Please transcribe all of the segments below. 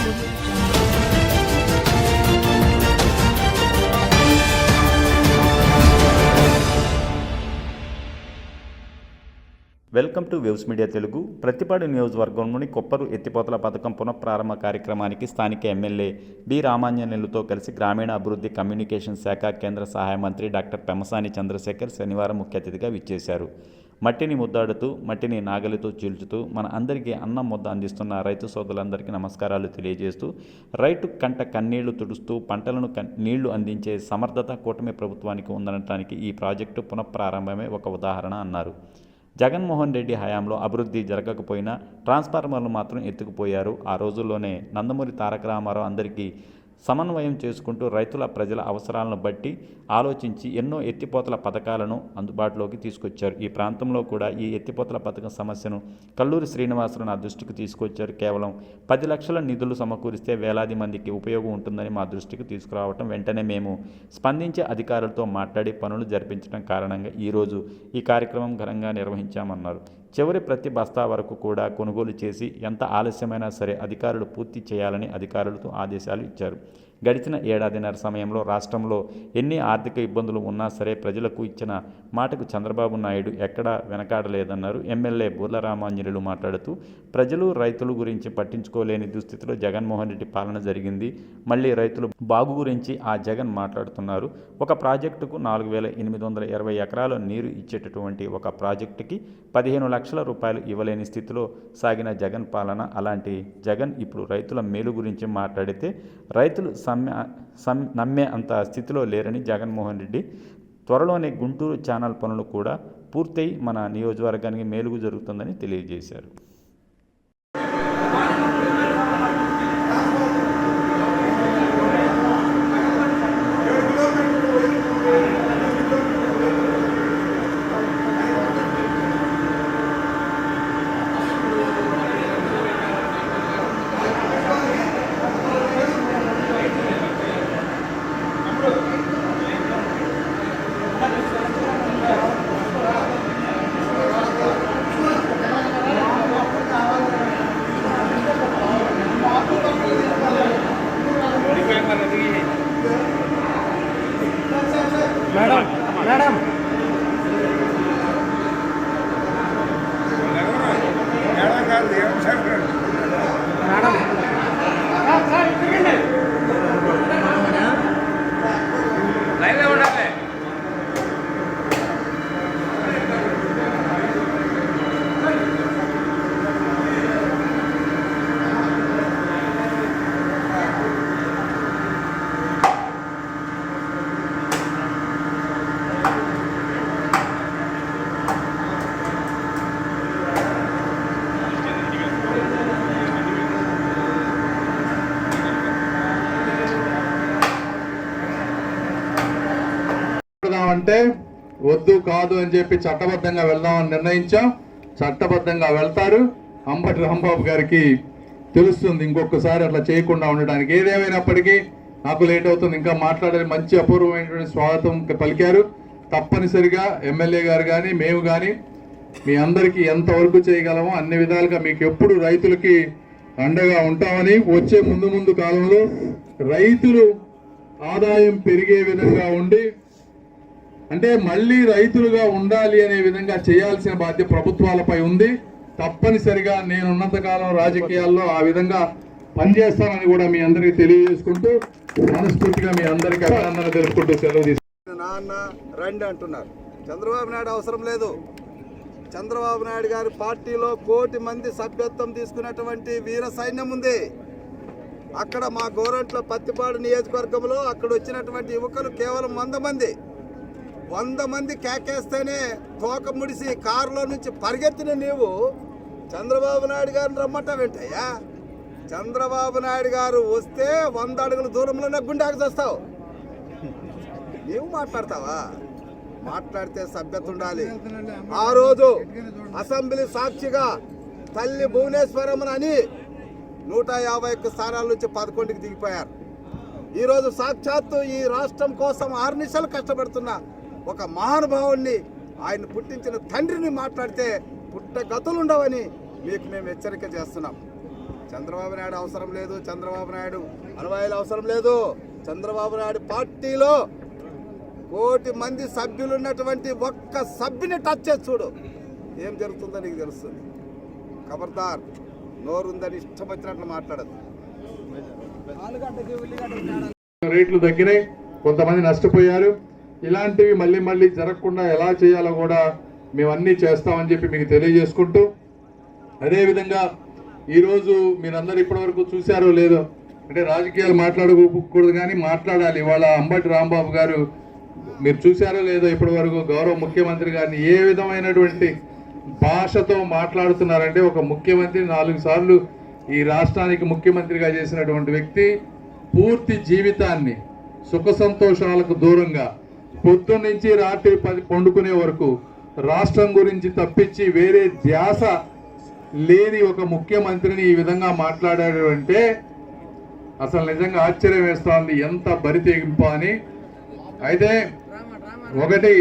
Welcome to waves media Telugu. Prathipadu నియోజకవర్గంలోని కొప్పరు ఎత్తిపోతల పథకం పునఃప్రారంభ కార్యక్రమానికి స్థానిక ఎమ్మెల్యే బి రామాంజనేయులతో కలిసి గ్రామీణ అభివృద్ధి కమ్యూనికేషన్ శాఖ కేంద్ర సహాయ మంత్రి డాక్టర్ పెమ్మసాని చంద్రశేఖర్ శనివారం ముఖ్య అతిథిగా విచ్చేశారు. మట్టిని ముద్దాడుతూ, మట్టిని నాగలితో చీల్చుతూ మన అందరికీ అన్నం ముద్ద అందిస్తున్న రైతు సోదరులందరికీ నమస్కారాలు తెలియజేస్తూ, రైతు కంట కన్నీళ్లు తుడుస్తూ పంటలను నీళ్లు అందించే సమర్థత కూటమి ప్రభుత్వానికి ఉందనటానికి ఈ ప్రాజెక్టు పునఃప్రారంభమే ఒక ఉదాహరణ అన్నారు. జగన్మోహన్ రెడ్డి హయాంలో అభివృద్ధి జరగకపోయినా ట్రాన్స్ఫార్మర్లు మాత్రం ఎత్తుకుపోయారు. ఆ రోజుల్లోనే నందమూరి తారక రామారావు అందరికీ సమన్వయం చేసుకుంటూ రైతుల ప్రజల అవసరాలను బట్టి ఆలోచించి ఎన్నో ఎత్తిపోతల పథకాలను అందుబాటులోకి తీసుకొచ్చారు. ఈ ప్రాంతంలో కూడా ఈ ఎత్తిపోతల పథకం సమస్యను కల్లూరి శ్రీనివాసరావు నా దృష్టికి తీసుకొచ్చారు. కేవలం 10 లక్షల నిధులు సమకూరిస్తే వేలాది మందికి ఉపయోగం ఉంటుందని మా దృష్టికి తీసుకురావటం, వెంటనే మేము స్పందించే అధికారులతో మాట్లాడి పనులు జరిపించడం కారణంగా ఈరోజు ఈ కార్యక్రమం ఘనంగా నిర్వహించామన్నారు. చివరి ప్రతి బస్తా వరకు కూడా కొనుగోలు చేసి ఎంత ఆలస్యమైనా సరే అధికారులు పూర్తి చేయాలని అధికారులతో ఆదేశాలు ఇచ్చారు. గడిచిన ఏడాదిన్నర సమయంలో రాష్ట్రంలో ఎన్ని ఆర్థిక ఇబ్బందులు ఉన్నా సరే ప్రజలకు ఇచ్చిన మాటకు చంద్రబాబు నాయుడు ఎక్కడా వెనకాడలేదన్నారు. ఎమ్మెల్యే బూర్ల రామాంజనేయులు మాట్లాడుతూ, ప్రజలు రైతుల గురించి పట్టించుకోలేని దుస్థితిలో జగన్మోహన్ రెడ్డి పాలన జరిగింది. మళ్ళీ రైతులు బాగు గురించి ఆ జగన్ మాట్లాడుతున్నారు. ఒక ప్రాజెక్టుకు 4,820 ఎకరాల నీరు ఇచ్చేటటువంటి ఒక ప్రాజెక్టుకి 15 లక్షల రూపాయలు ఇవ్వలేని స్థితిలో సాగిన జగన్ పాలన. అలాంటి జగన్ ఇప్పుడు రైతుల మేలు గురించి మాట్లాడితే రైతులు నమ్మే అంత స్థితిలో లేరని జగన్మోహన్ రెడ్డి త్వరలోనే గుంటూరు ఛానల్ పనులు కూడా పూర్తయి మన నియోజకవర్గానికి మేలుగు జరుగుతుందని తెలియజేశారు. అంటే వద్దు కాదు అని చెప్పి చట్టబద్ధంగా వెళ్దామని నిర్ణయించాం. చట్టబద్ధంగా వెళ్తారు. అంబటి రాంబాబు గారికి తెలుస్తుంది ఇంకొకసారి అట్లా చేయకుండా ఉండడానికి. ఏదేమైనప్పటికీ నాకు లేట్ అవుతుంది, ఇంకా మాట్లాడాలి. మంచి అపూర్వమైనటువంటి స్వాగతం పలికారు. తప్పనిసరిగా ఎమ్మెల్యే గారు కానీ మేము కానీ మీ అందరికీ ఎంతవరకు చేయగలమో అన్ని విధాలుగా మీకు ఎప్పుడు రైతులకి అండగా ఉంటామని, వచ్చే ముందు కాలంలో రైతులు ఆదాయం పెరిగే విధంగా ఉండి, అంటే మళ్ళీ రైతులుగా ఉండాలి అనే విధంగా చేయాల్సిన బాధ్యత ప్రభుత్వాలపై ఉంది. తప్పనిసరిగా నేను ఉన్నంతకాలం రాజకీయాల్లో ఆ విధంగా పనిచేస్తానని కూడా మీ అందరికీ తెలియజేసుకుంటూ మనస్ఫూర్తిగా మీ అందరికీ అభినందనలు తెలుపుకుంటూ సెలవు తీసుకుంటాను. నాన్న రండి అంటున్నారు. చంద్రబాబు నాయుడు అవసరం లేదు. చంద్రబాబు నాయుడు గారి పార్టీలో 1 కోటి మంది సభ్యత్వం తీసుకున్నటువంటి వీర సైన్యం ఉంది. అక్కడ మా గోరంట్ల పత్తిపాడు నియోజకవర్గంలో అక్కడ వచ్చినటువంటి యువకులు కేవలం 100 మంది. 100 మంది కేకేస్తేనే తోక ముడిసి కారులో నుంచి పరిగెత్తిన నీవు చంద్రబాబు నాయుడు గారిని రమ్మంటావేంటయ్యా? చంద్రబాబు నాయుడు గారు వస్తే 100 అడుగుల దూరంలోనే గుండెకు చేస్తావు. నీవు మాట్లాడతావా? మాట్లాడితే సభ్యత ఉండాలి. ఆ రోజు అసెంబ్లీ సాక్షిగా తల్లి భువనేశ్వరమ్మని అని 151 స్థానాల నుంచి 11కి దిగిపోయారు. ఈరోజు సాక్షాత్తు ఈ రాష్ట్రం కోసం 6 నిమిషాలు కష్టపడుతున్న ఒక మహానుభావుణ్ణి, ఆయన పుట్టించిన తండ్రిని మాట్లాడితే పుట్టగతులుండవని మీకు మేము హెచ్చరిక చేస్తున్నాం. చంద్రబాబు నాయుడు అవసరం లేదు, చంద్రబాబు నాయుడు అనువాయిలు అవసరం లేదు. చంద్రబాబు నాయుడు పార్టీలో 1 కోటి మంది సభ్యులు ఉన్నటువంటి ఒక్క సభ్యుని టచ్ చేసి చూడు, ఏం జరుగుతుందో నీకు తెలుస్తుంది. ఖబర్దార్, నోరుందని ఇష్టం వచ్చినట్లు మాట్లాడదు. రేట్లు తగ్గినాయి, కొంతమంది నష్టపోయారు. ఇలాంటివి మళ్ళీ మళ్ళీ జరగకుండా ఎలా చేయాలో కూడా మేము అన్నీ చేస్తామని చెప్పి మీకు తెలియజేసుకుంటూ, అదేవిధంగా ఈరోజు మీరందరూ ఇప్పటివరకు చూశారో లేదో, అంటే రాజకీయాలు మాట్లాడకూడదు కానీ మాట్లాడాలి. ఇవాళ అంబటి రాంబాబు గారు మీరు చూశారో లేదో ఇప్పటివరకు గౌరవ ముఖ్యమంత్రి గారిని ఏ విధమైనటువంటి భాషతో మాట్లాడుతున్నారంటే, ఒక ముఖ్యమంత్రి 4 సార్లు ఈ రాష్ట్రానికి ముఖ్యమంత్రిగా చేసినటువంటి వ్యక్తి పూర్తి జీవితాన్ని సుఖ సంతోషాలకు దూరంగా పొద్దున్న నుంచి రాత్రి 10 పండుకునే వరకు రాష్ట్రం గురించి తప్పించి వేరే ధ్యాస లేని ఒక ముఖ్యమంత్రిని ఈ విధంగా మాట్లాడాడు అంటే అసలు నిజంగా ఆశ్చర్యం వేస్తోంది, ఎంత బరితెగింపు అని. అయితే ఒకటి,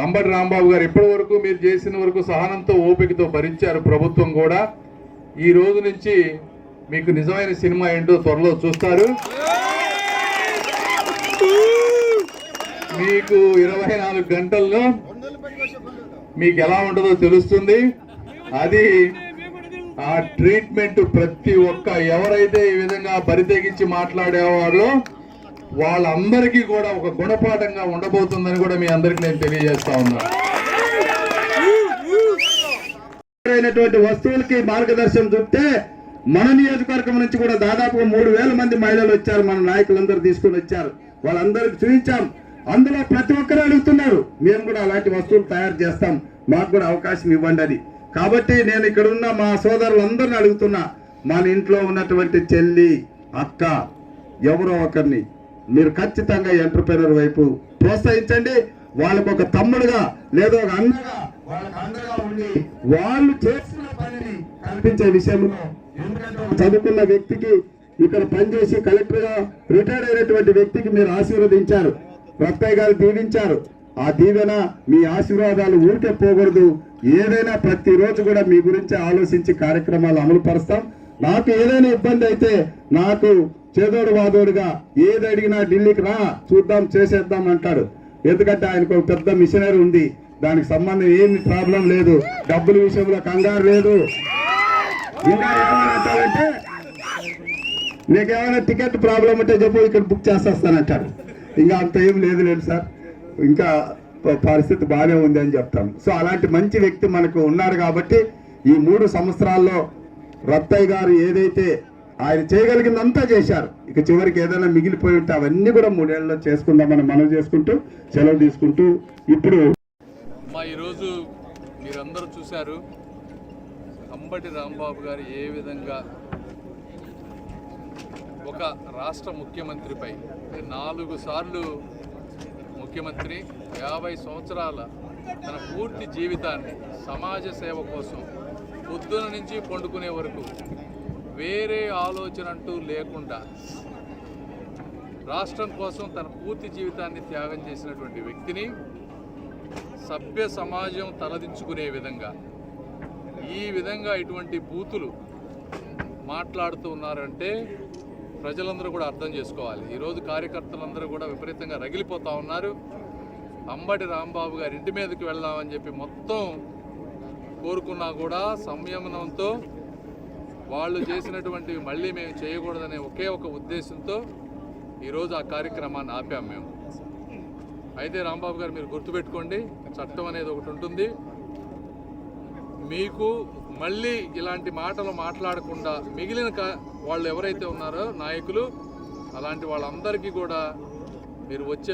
అంబటి రాంబాబు గారు ఇప్పటి వరకు మీరు చేసిన వరకు సహనంతో ఓపికతో భరించారు ప్రభుత్వం కూడా. ఈ రోజు నుంచి మీకు నిజమైన సినిమా ఏంటో త్వరలో చూస్తారు. మీకు 24 గంటల్లో మీకు ఎలా ఉంటుందో తెలుస్తుంది. అది ఆ ట్రీట్మెంట్ ప్రతి ఒక్క ఎవరైతే ఈ విధంగా బరితెగించి మాట్లాడేవారో వాళ్ళందరికీ కూడా ఒక గుణపాఠంగా ఉండబోతుందని కూడా మీ అందరికి నేను తెలియజేస్తా ఉన్నాను. వస్తువులకి మార్గదర్శనం చూపితే మన నియోజకవర్గం నుంచి కూడా దాదాపుగా 3,000 మంది మహిళలు వచ్చారు, మన నాయకులందరూ తీసుకుని వచ్చారు, వాళ్ళందరికి చూపించాం. అందులో ప్రతి ఒక్కరు అడుగుతున్నారు, మేము కూడా అలాంటి వస్తువులు తయారు చేస్తాం, మాకు కూడా అవకాశం ఇవ్వండి అని. కాబట్టి నేను ఇక్కడ ఉన్న మా సోదరులందరిని అడుగుతున్నా, మన ఇంట్లో ఉన్నటువంటి చెల్లి అక్క ఎవరో ఒకరిని మీరు ఖచ్చితంగా ఎంటర్‌ప్రెన్యూర్ వైపు ప్రోత్సహించండి. వాళ్ళకు ఒక తమ్ముడుగా లేదా ఒక అన్నగా వాళ్ళకి అండగా ఉండి వాళ్ళు చేస్తున్న పనిని కల్పించే విషయంలో, ఎందుకంటే చదువుకున్న వ్యక్తికి ఇక్కడ పనిచేసి కలెక్టర్గా రిటైర్డ్ అయినటువంటి వ్యక్తికి మీరు ఆశీర్వదించారు, రత్తయ్య గారు దీవించారు. ఆ దీవెన మీ ఆశీర్వాదాలు ఊరికే పోకూడదు. ఏదైనా ప్రతిరోజు కూడా మీ గురించి ఆలోచించి కార్యక్రమాలు అమలు పరుస్తాం. నాకు ఏదైనా ఇబ్బంది అయితే నాకు చేదోడు వాదోడుగా ఏది అడిగినా ఢిల్లీకి రా చూద్దాం చేసేద్దాం అంటాడు. ఎందుకంటే ఆయనకు ఒక పెద్ద మిషనరీ ఉంది, దానికి సంబంధం ఏమి ప్రాబ్లం లేదు, డబ్బుల విషయంలో కంగారు లేదు. ఇంకా ఏమైనా అంటారంటే నీకేమైనా టికెట్ ప్రాబ్లం అంటే చెప్పు ఇక్కడ బుక్ చేసేస్తానంటాడు. ఇంకా అంత ఏం లేదు సార్, ఇంకా పరిస్థితి బాగానే ఉంది అని చెప్తాం. సో అలాంటి మంచి వ్యక్తి మనకు ఉన్నారు కాబట్టి ఈ 3 సంవత్సరాల్లో రత్తయ్య గారు ఏదైతే ఆయన చేయగలిగిందంతా చేశారు. ఇక చివరికి ఏదైనా మిగిలిపోయి ఉంటే అవన్నీ కూడా 3 ఏళ్లలో చేసుకుందామని మనం చేసుకుంటూ సెలవు తీసుకుంటూ ఇప్పుడు ఈరోజు మీరందరూ చూశారు అంబటి రాంబాబు గారు ఏ విధంగా ఒక రాష్ట్ర ముఖ్యమంత్రిపై 4 సార్లు ముఖ్యమంత్రి 50 సంవత్సరాల తన పూర్తి జీవితాన్ని సమాజ సేవ కోసం పొద్దున నుంచి పండుకునే వరకు వేరే ఆలోచన అంటూ లేకుండా రాష్ట్రం కోసం తన పూర్తి జీవితాన్ని త్యాగం చేసినటువంటి వ్యక్తిని సభ్య సమాజం తలదించుకునే విధంగా ఈ విధంగా ఇటువంటి బూతులు మాట్లాడుతూ ఉన్నారంటే ప్రజలందరూ కూడా అర్థం చేసుకోవాలి. ఈరోజు కార్యకర్తలందరూ కూడా విపరీతంగా రగిలిపోతూ ఉన్నారు. అంబటి రాంబాబు గారి ఇంటి మీదకి వెళ్దామని చెప్పి మొత్తం కోరుకున్నా కూడా సంయమనంతో వాళ్ళు చేసినటువంటివి మళ్ళీ మేము చేయకూడదనే ఒకే ఒక ఉద్దేశంతో ఈరోజు ఆ కార్యక్రమాన్ని ఆపాం మేము. అయితే రాంబాబు గారు మీరు గుర్తుపెట్టుకోండి, చట్టం అనేది ఒకటి ఉంటుంది. మీకు మళ్ళీ ఇలాంటి మాటలు మాట్లాడకుండా మిగిలిన వాళ్ళు ఎవరైతే ఉన్నారో నాయకులు, అలాంటి వాళ్ళందరికీ కూడా మీరు వచ్చే